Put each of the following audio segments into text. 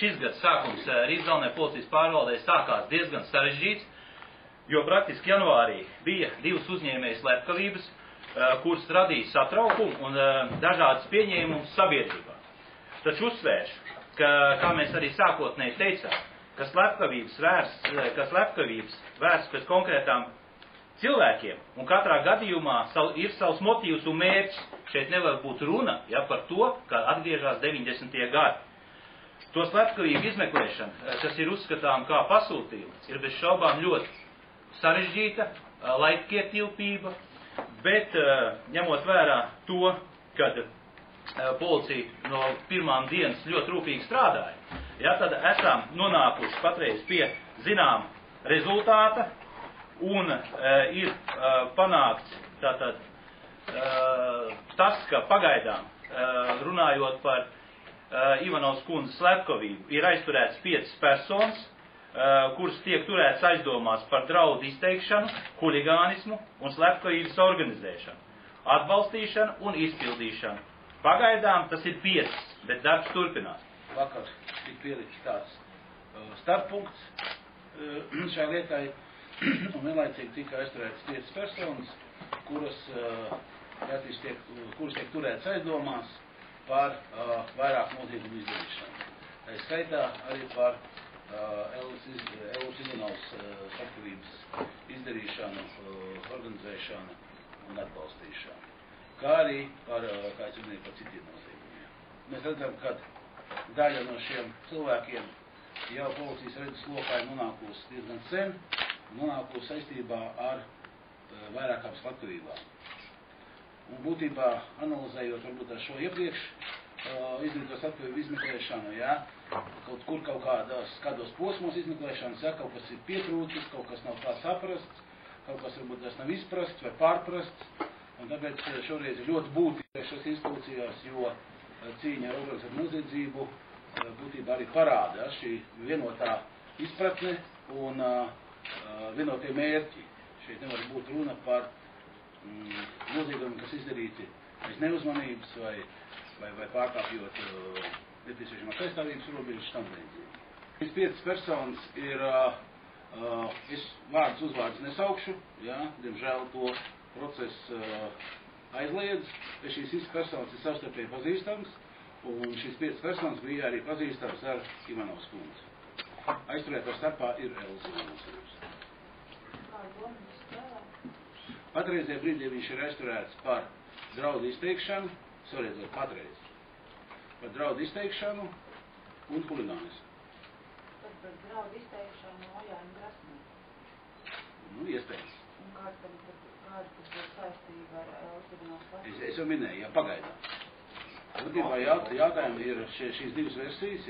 šis gads sākums Rīgas galvenajai policijas pārvaldei sākās diezgan sarežģīts, jo praktiski janvārī bija divas uzņēmējas slepkavības, kuras radīja satraukumu un dažādas pieņēmumus sabiedrībā. Taču uzsvēršu, ka, kā mēs arī sākotnēji teicām, ka slepkavības vērsts pēc konkrētām cilvēkiem, un katrā gadījumā ir savs motīvs un mērķis. Šeit nevar būt runa par to, kā atgriežās 90. gadi. To slepkavību izmeklēšana, kas ir uzskatām kā pasūtījums, ir bez šaubām ļoti sarežģīta, laikietilpība, bet ņemot vērā to, kad policija no pirmām dienas ļoti rūpīgi strādāja, tad esam nonākuši patreiz pie zinām rezultāta un ir panākts tātad tas, ka pagaidām runājot par Ivanovas kundzes slepkavību, ir aizturēts 5 personas, kuras tiek turētas aizdomās par draudu izteikšanu, huligānismu un slepkavības organizēšanu, atbalstīšanu un izpildīšanu. Pagaidām tas ir 5, bet darbs turpinās. Vakar tika pielikts tāds starppunkts šai lietai, un vienlaicīgi tika aizturētas 5 personas, kuras tiek turētas aizdomās par vairāk noziegumu izdarīšanu. Tā skaitā arī par Elvis Ivanovas slepkavības izdarīšanu, organizēšanu un atbalstīšanu, kā arī par citiem noziegumiem. Mēs redzam, ka daļa no šiem cilvēkiem jau policijas redzes lokā ir nonākusi diezgan sen, nonākusi saistībā ar vairākām slepkavībām. Un būtībā analizējot varbūt ar šo iepriekš izdarīto slepkavību izmeklēšanu, kaut kādos posmos izmeklēšanas, kaut kas ir pietrūcis, kaut kas nav tā saprasts, kaut kas varbūt tas nav izprasts vai pārprasts, un tāpēc šoreiz ir ļoti būtiski šās institūcijās, jo cīņa ar organizētu noziedzību būtībā arī parāda šī vienotā izpratne un vienotie mērķi. Šeit nevar būt runa par noziegumiem, kas izdarīti aiz neuzmanības vai pārkāpjot nepieciešamās aizstāvības robežas tam līdzīgi. Šīs 5 personas ir, es uzvārdus nesaukšu, diemžēl to procesu aizliedz, bet šīs 5 personas ir savstarpēji pazīstams, un šīs 5 personas bija arī pazīstams ar Ivanovas kundzi. Aizturēto starpā ir Elvis Ivanovs. Patreizajā brīdī viņš ir aizturēts par draudu izteikšanu, par draudu izteikšanu un huligānismu. Tad par draudu izteikšanu nojājumu grasmē? Iespējams. Un kāda tad būs saistība ar Elvis Ivanovas slepkavību? Es jau minēju, pagaidām. Būtībā jautājumi ir šīs divas versijas,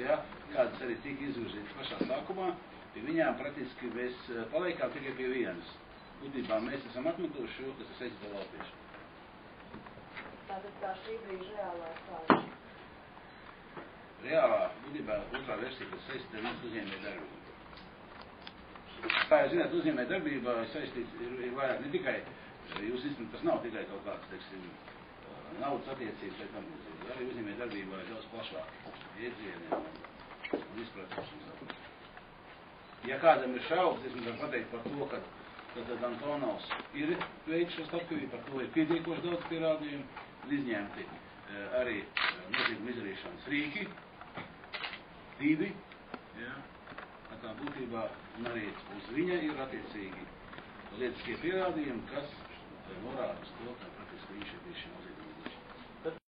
kādas arī tika izvirzītas pašā sākumā, pie viņām praktiski mēs paliekām tikai pie vienas. Būtībā mēs esam atmetuši šo, kas ir saistīts ar laupīšanu. Tātad tā šī brīža reālā stāža? Reālā, būtībā otrā versija, kas saistīta ar mūsu uzņēmēju darbību. Kā jūs zināt, uzņēmēju darbībā saistīts ir vairāk ne tikai, jūs izsmat, tas nav tikai kaut kāds, teiksim, naudas attiecības vai tam līdzīgi. Arī uzņēmēju darbībā ir daudz plašāk iedzieni un izpratnes. Ja kādam ir šaubas, es varu pateikt par to, ka tad Antonovs ir veids šo slepkavību, par to ir pietiekoši daudz pierādījumu, izņemti arī nozieguma izdarīšanas rīki, 2, tā būtībā, un arī uz viņa ir attiecīgi lietiskie pierādījumi, kas norāda uz